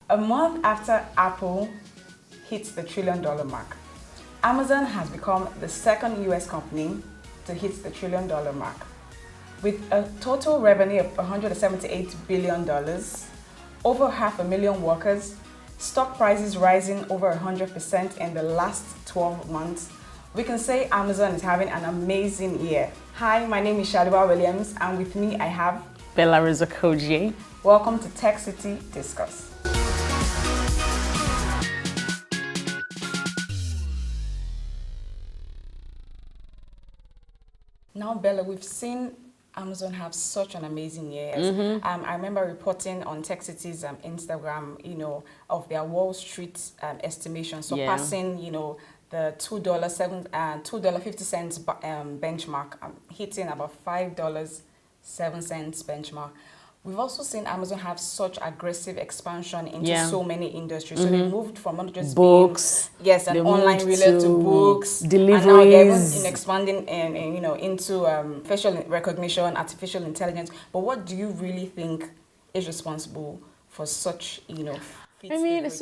A month after Apple hits the $1 trillion mark, Amazon has become the second US company to hit the $1 trillion mark. With a total revenue of $178 billion, over 500,000 workers, stock prices rising over 100% in the last 12 months, we can say Amazon is having an amazing year. Hi, my name is Shaliwa Williams, and with me I have Bella Rizakoji. Welcome to TechCity Discuss. Now, Bella, we've seen Amazon have such an amazing year. I remember reporting on TechCity's Instagram, of their Wall Street estimation surpassing, the $2.50 benchmark, hitting about $5.07 benchmark. We've also seen Amazon have such aggressive expansion into so many industries. So they moved from not just books, being, an online related to books, deliveries, and now they're even expanding into facial recognition, artificial intelligence. But what do you really think is responsible for such, so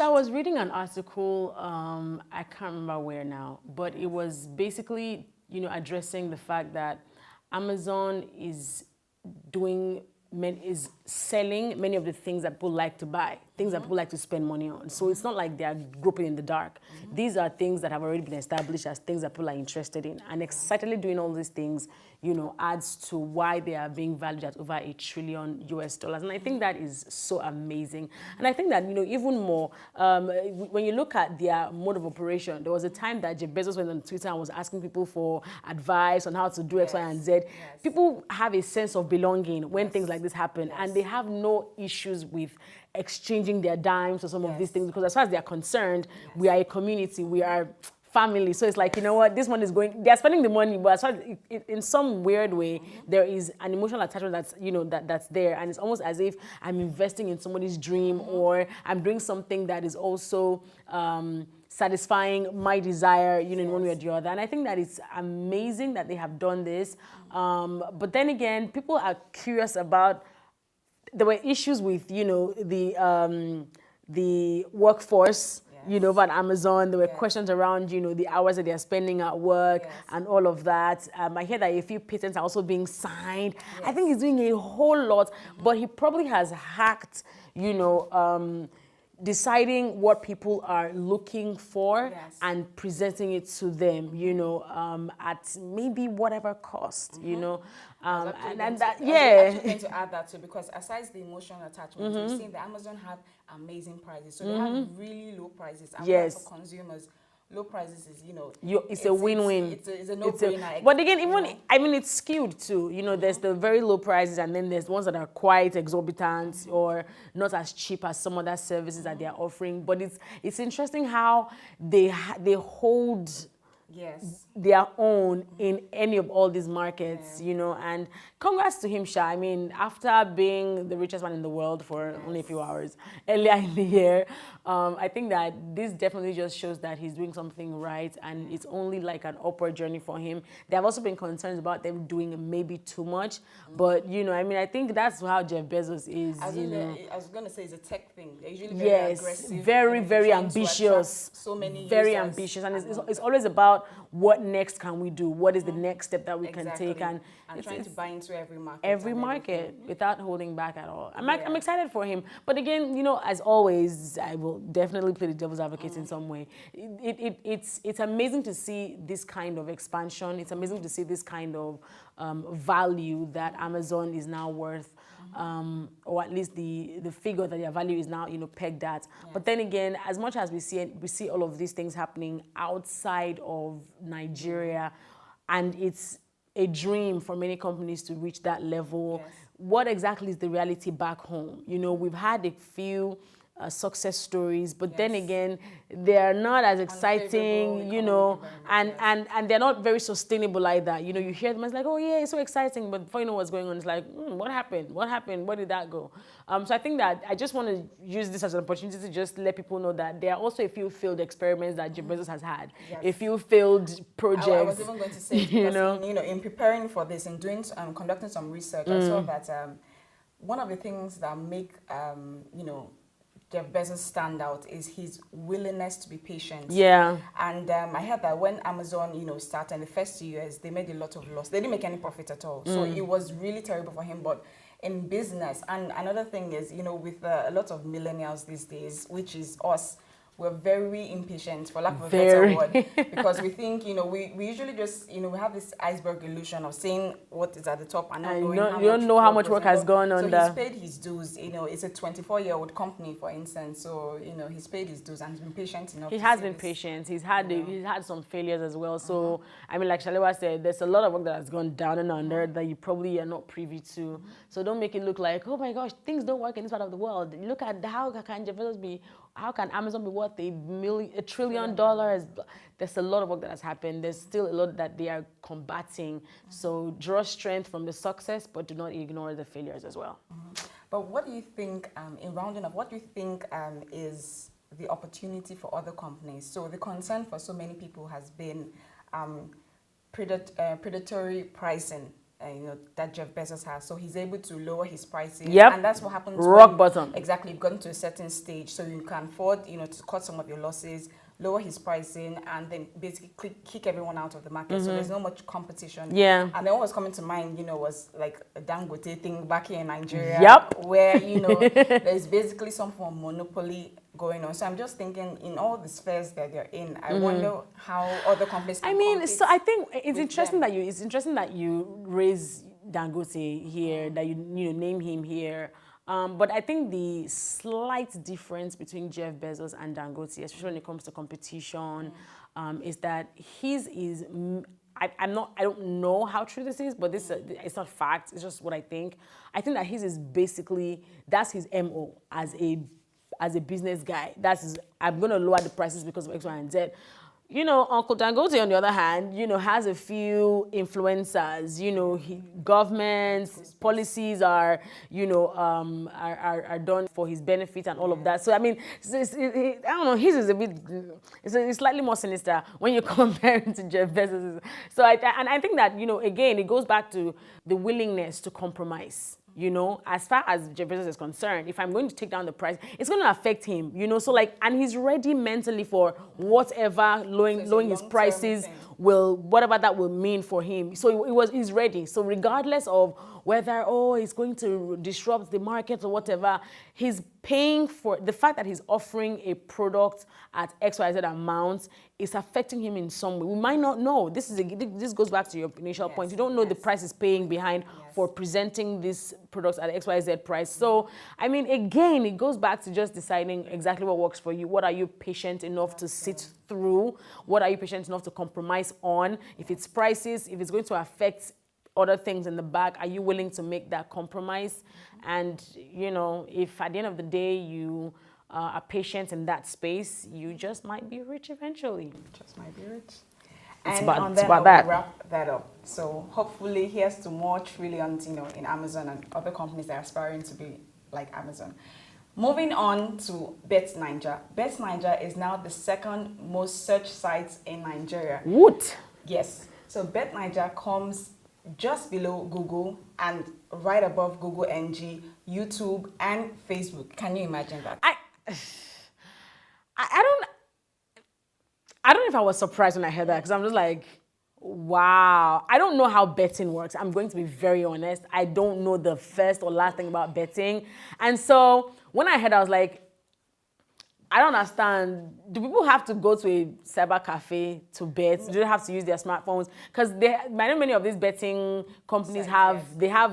I was reading an article, I can't remember where now, but it was basically, addressing the fact that Amazon is selling many of the things that people like to buy, things that people like to spend money on. So it's not like they are groping in the dark. These are things that have already been established as things that people are interested in. And excitedly doing all these things, adds to why they are being valued at over $1 trillion. And I think that is so amazing. And I think that, even more, when you look at their mode of operation, there was a time that Jeff Bezos went on Twitter and was asking people for advice on how to do X, Y, and Z. Yes. People have a sense of belonging when things like this happen, and they have no issues with exchanging their dimes or some of these things, because as far as they are concerned, we are a community, we are family. So it's like, this one is going, they're spending the money, but as far as in some weird way, there is an emotional attachment that's, that's there. And it's almost as if I'm investing in somebody's dream, or I'm doing something that is also satisfying my desire, in one way or the other. And I think that it's amazing that they have done this. But then again, people are curious about, there were issues with, the workforce, at Amazon. There were questions around, the hours that they're spending at work and all of that. I hear that a few patents are also being signed. I think he's doing a whole lot, but he probably has hacked, deciding what people are looking for and presenting it to them, at maybe whatever cost, and that, I was actually going to add that too, because aside the emotional attachment, we've seen that Amazon have amazing prices. So they have really low prices. And for consumers, low prices is, it's a win-win. It's a no-brainer. But again, it's skewed too. There's the very low prices, and then there's ones that are quite exorbitant or not as cheap as some other services that they are offering. But it's interesting how they hold their own in any of all these markets, and congrats to him, Sha. I mean, after being the richest man in the world for only a few hours earlier in the year, I think that this definitely just shows that he's doing something right, and it's only like an upward journey for him. There have also been concerns about them doing maybe too much, but, I think that's how Jeff Bezos is, I was going to say it's a tech thing. They're usually very aggressive. Very, very ambitious. So many very users. Ambitious, and it's always about what next can we do? What is the next step that we can take? And trying to buy into every market. Every market without holding back at all. I'm excited for him. But again, as always, I will definitely play the devil's advocate in some way. It's amazing to see this kind of expansion. It's amazing to see this kind of value that Amazon is now worth. Or at least the figure that their value is now, pegged at. But then again, as much as we see all of these things happening outside of Nigeria, and it's a dream for many companies to reach that level. What exactly is the reality back home? We've had a few success stories, but then again, they are not as exciting, and they're not very sustainable either. You hear them, it's like, oh yeah, it's so exciting, but before you know what's going on, it's like, what happened? What happened? Where did that go? So I think that I just want to use this as an opportunity to just let people know that there are also a few failed experiments that Jeff Bezos has had, a few failed projects. I was even going to say, because, in preparing for this and conducting some research, I saw that one of the things that make, Jeff Bezos' standout is his willingness to be patient. Yeah. And I heard that when Amazon, started in the first 2 years, they made a lot of loss. They didn't make any profit at all. So it was really terrible for him. But in business, and another thing is, with a lot of millennials these days, which is us, we're very impatient, for lack of a better word, because we think, we usually just, we have this iceberg illusion of saying what is at the top and not knowing how much you don't know how much work has gone on there. So he's paid his dues. It's a 24-year-old company, for instance. So, he's paid his dues and he's been patient enough. He has been patient. He's had some failures as well. So, I mean, like Shalewa said, there's a lot of work that has gone down and under that you probably are not privy to. So don't make it look like, oh my gosh, things don't work in this part of the world. Look at how can Jeff Bezos be. How can Amazon be worth $1 trillion? There's a lot of work that has happened. There's still a lot that they are combating. So draw strength from the success, but do not ignore the failures as well. But what do you think, in rounding up, what do you think is the opportunity for other companies? So the concern for so many people has been predatory pricing. That Jeff Bezos has, so he's able to lower his pricing. Yep. And that's what happens. Rock bottom. Exactly, you've gotten to a certain stage, so you can afford, to cut some of your losses, lower his pricing, and then basically kick everyone out of the market. So there's not much competition. Yeah. And then what was coming to mind, was like a Dangote thing back here in Nigeria. Yep. Where there's basically some form of monopoly going on. So I'm just thinking, in all the spheres that they're in, I wonder how other companies can compete. So I think it's interesting that you raise Dangote here, that you name him here. But I think the slight difference between Jeff Bezos and Dangote, especially when it comes to competition, is that his is. I don't know how true this is, but this it's not fact. It's just what I think. I think that his is basically, that's his MO as a business guy. I'm going to lower the prices because of X, Y, and Z. Uncle Dangote, on the other hand, has a few influencers. Governments, policies are done for his benefit and all of that. So, I mean, I don't know, his is a bit, it's slightly more sinister when you compare it to Jeff Bezos. So, I think that, again, it goes back to the willingness to compromise. As far as Jeff Bezos is concerned, if I'm going to take down the price, it's going to affect him, so and he's ready mentally for whatever lowering his prices whatever that will mean for him. So he's ready. So regardless of whether, it's going to disrupt the market or whatever, he's paying for the fact that he's offering a product at XYZ amount is affecting him in some way. We might not know. This goes back to your initial point. You don't know the price is paying behind for presenting these products at XYZ price. So, I mean, again, it goes back to just deciding exactly what works for you. What are you patient enough to sit through? What are you patient enough to compromise on? If it's prices, if it's going to affect other things in the back, are you willing to make that compromise? And, if at the end of the day you are patient in that space, you just might be rich eventually. Just might be rich. It's And about that. Wrap that up. So hopefully here's to more trillions, in Amazon and other companies that are aspiring to be like Amazon. Moving on to Bet9ja. Bet9ja is now the second most searched site in Nigeria. What? Yes. So Bet9ja comes just below Google and right above Google NG, YouTube, and Facebook. Can you imagine that? I don't know if I was surprised when I heard that, because I'm just like, wow. I don't know how betting works. I'm going to be very honest. I don't know the first or last thing about betting. And so when I heard, I was like, I don't understand. Do people have to go to a cyber cafe to bet? Do they have to use their smartphones? Because many of these betting companies have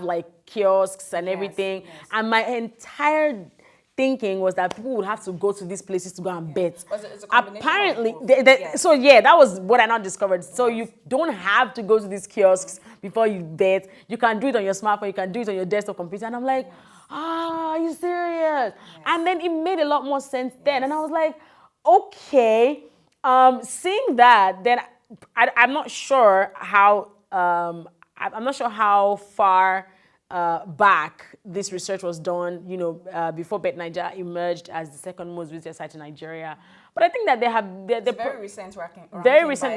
like kiosks and everything. Yes. And my entire thinking was that people would have to go to these places to go and bet. It's a combination apparently, of both. So that was what I now discovered. So you don't have to go to these kiosks before you bet. You can do it on your smartphone. You can do it on your desktop computer. And I'm like, are you serious? Yes. And then it made a lot more sense then. And I was like, okay. Seeing that, then I'm not sure how far back this research was done, before Bet9ja emerged as the second most visited site in Nigeria. But I think that it's a very recent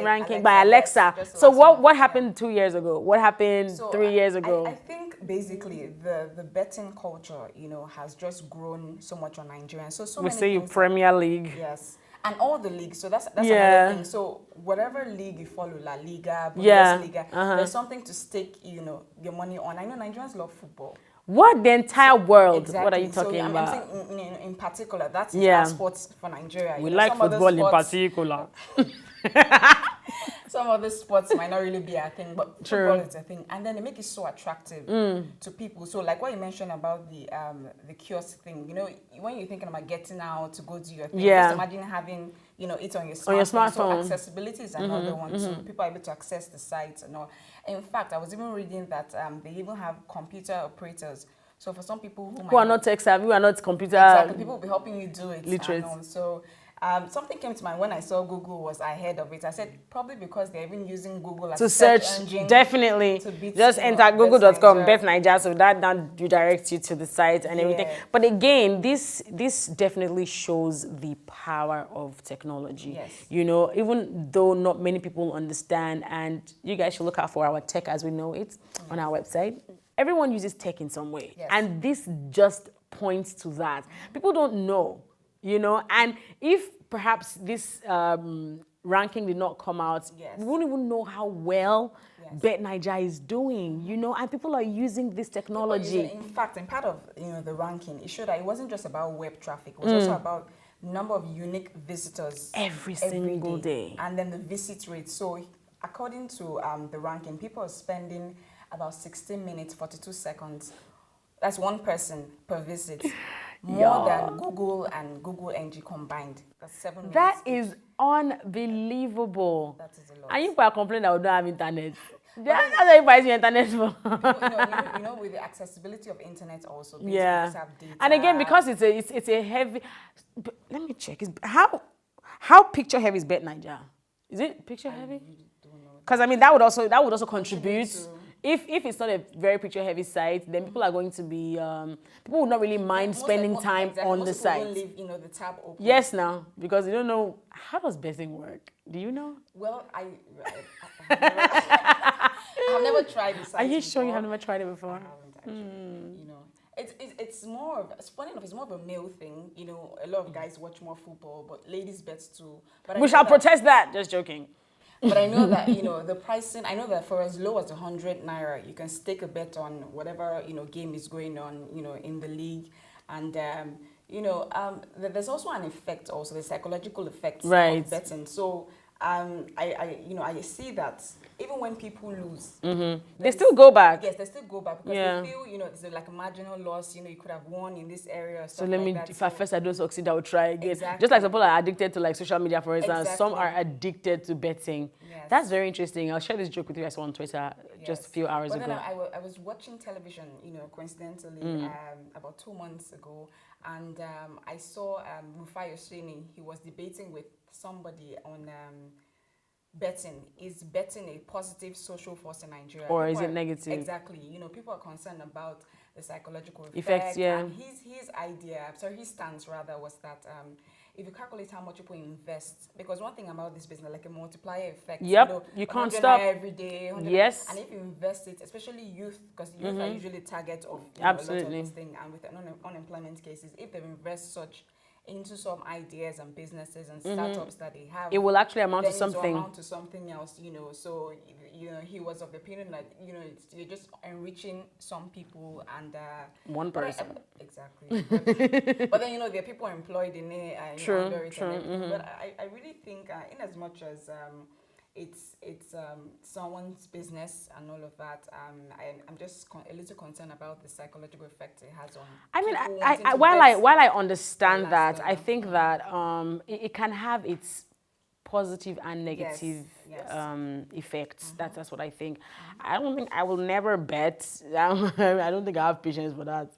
ranking by Alexa. So what happened 2 years ago? What happened 3 years ago? I think basically the betting culture, has just grown so much on Nigeria. So We many say things. Premier League. Yes. And all the leagues. So that's Yeah. another thing. So whatever league you follow, La Liga, Yeah. Bundesliga, there's something to stake, your money on. I know Nigerians love football. What? The entire world? Exactly. What are you talking I'm about? saying in particular, that's Yeah. our sports for Nigeria. We like some other football in sports- particular. Some other sports might not really be a thing, but football is a thing, and then they make it so attractive to people. So, like what you mentioned about the kiosk thing, when you're thinking about getting out to go do your thing, just imagine having it on your smartphone. So accessibility is another one. So people are able to access the sites and all. In fact, I was even reading that they even have computer operators. So for some people who are not tech savvy, who are not computer, exactly, people will be helping you do it. literate. So something came to mind when I saw Google was ahead of it. I said probably because they're even using Google as to a search search. engine. Definitely, To beat, just enter google.com, Bet9ja. Bet9ja, so that now redirects you to the site and everything. But again, this definitely shows the power of technology. Yes. Even though not many people understand, and you guys should look out for our tech as we know it on our website. Everyone uses tech in some way, and this just points to that. People don't know. And if perhaps this ranking did not come out, we wouldn't even know how well Bet9ja is doing, and people are using this technology. In fact, in part of the ranking, it showed that it wasn't just about web traffic, it was also about number of unique visitors every single day. And then the visit rate. So according to the ranking, people are spending about 16 minutes, 42 seconds. That's one person per visit. More than Google and Google NG combined. That's 7 minutes. That is unbelievable. That is a lot. And you are complaining that we don't have internet. That's how you buy the internet for. With the accessibility of internet also. Have data. And again, because it's a heavy. Let me check. How picture heavy is Bet9ja? Is it picture heavy? Because that would also contribute. If it's not a very picture-heavy site, then people are going to be people will not really mind spending time on the site. Most people leave, the tab open. Yes, now because you don't know how does betting work. Do you know? Well, I've never tried the site. Are you sure you have never tried it before? I haven't actually. It's more of, it's funny enough, it's more of a male thing. A lot of guys watch more football, but ladies bet too. But we shall protest that. Just joking. But I know that, the pricing, I know that for as low as 100 naira, you can stake a bet on whatever, game is going on, in the league. And, there's also an effect also, the psychological effect of betting. So, I see that even when people lose, they still go back. Yes, they still go back because they feel, it's like a marginal loss. You could have won in this area. Or so let me, if at first I don't succeed, I will try again. Exactly. Just like some people are addicted to like social media, for instance. Exactly. Some are addicted to betting. Yes. That's very interesting. I'll share this joke with you. I saw on Twitter just a few hours ago. Then I was watching television, coincidentally, about 2 months ago, and I saw Rufai Oseni. He was debating with somebody on betting. Is betting a positive social force in Nigeria? Or is it negative? Exactly. People are concerned about the psychological effects. And his stance rather was that if you calculate how much people invest, because one thing about this business, like a multiplier effect. Yep, you can't stop every day. Yes. And if you invest it, especially youth, because youth are usually target of absolutely a lot of this thing, and with unemployment cases, if they invest such into some ideas and businesses and startups that they have, it will actually amount to something. It will amount to something else, So he was of the opinion that you're just enriching some people and one person. Exactly. But then there are people employed in it. True. But I really think, in as much as it's someone's business and all of that, I'm just a little concerned about the psychological effect it has on. While I understand that, I think that it can have its positive and negative effects. That's what I think. I don't think I will never bet. I don't think I have patience for that.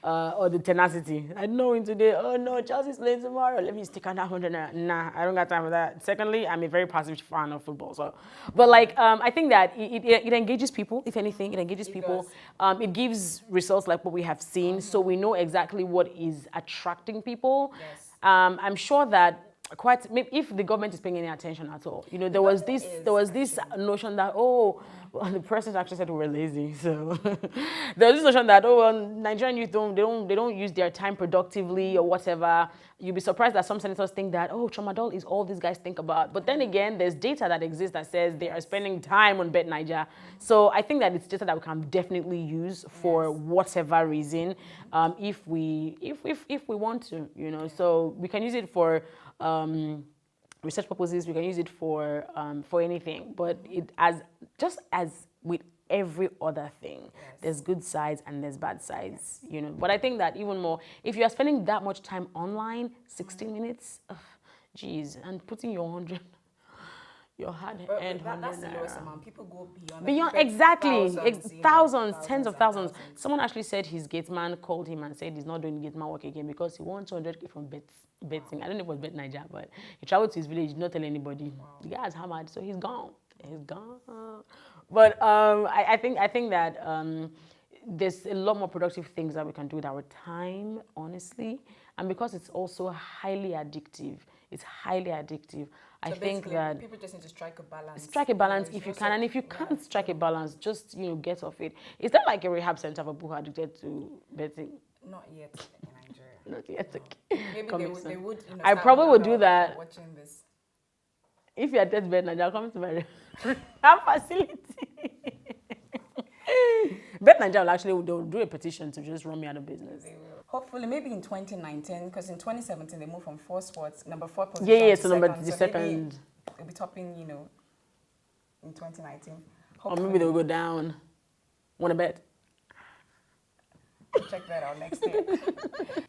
Or the tenacity. I know in today, oh no, Chelsea's playing tomorrow. Let me stick on that 100 naira. Nah, I don't got time for that. Secondly, I'm a very passive fan of football. So, but I think that it engages people. If anything, it engages people. It gives results like what we have seen, so we know exactly what is attracting people. Yes. I'm sure that if the government is paying any attention at all, there was this notion that Well, the person actually said we were lazy. So there's this notion that Nigerian youth they don't use their time productively or whatever. You'll be surprised that some senators think that tramadol is all these guys think about. But then again, there's data that exists that says they are spending time on Bet9ja. So I think that it's data that we can definitely use for whatever reason, if we want to, So we can use it for research purposes. We can use it for anything. But just as with every other thing, there's good sides and there's bad sides, But I think that even more, if you are spending that much time online, 60 minutes, geez, and putting your hard-earned that's the lowest naira. amount. People go beyond. Beyond, Bet exactly, thousands, tens of and thousands. Someone actually said his gate man called him and said he's not doing gate man work again because he wants 200K from betting. I don't know if it was Bet9ja, but he traveled to his village, did not tell anybody. The guy is hammered, so he's gone. He's gone. But I think that there's a lot more productive things that we can do with our time, honestly. And because it's also highly addictive, I think that people just need to strike a balance. Strike a balance if you can, and if you can't strike a balance, just get off it. Is that like a rehab center for people who are addicted to betting? Not yet in Nigeria. Not yet. No. Maybe they would. I probably would do that. Watching this. If you are dead Bet9ja, come to my rehab facility. Bet9ja will actually do a petition to just run me out of business. Hopefully, maybe in 2019, because in 2017 they moved from 4 spots, number 4 position. Yeah, to so number second. the So second. It'll be topping, in 2019. Or maybe they'll go down. Want to bet? Check that out next year.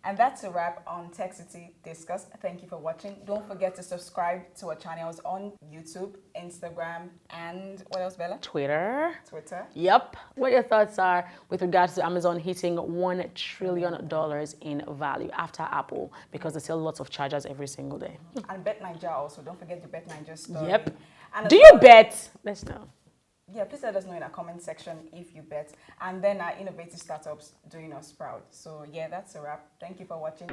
And that's a wrap on TechCity Discuss. Thank you for watching. Don't forget to subscribe to our channels on YouTube, Instagram, and what else, Bella? Twitter. Yep. What your thoughts are with regards to Amazon hitting $1 trillion in value after Apple, because there's still lots of chargers every single day. And Bet9ja also. Don't forget the Bet9ja story. Yep. And Do you bet? Let's know. Yeah, please let us know in our comment section if you bet. And then our innovative startups doing us proud. So yeah, that's a wrap. Thank you for watching.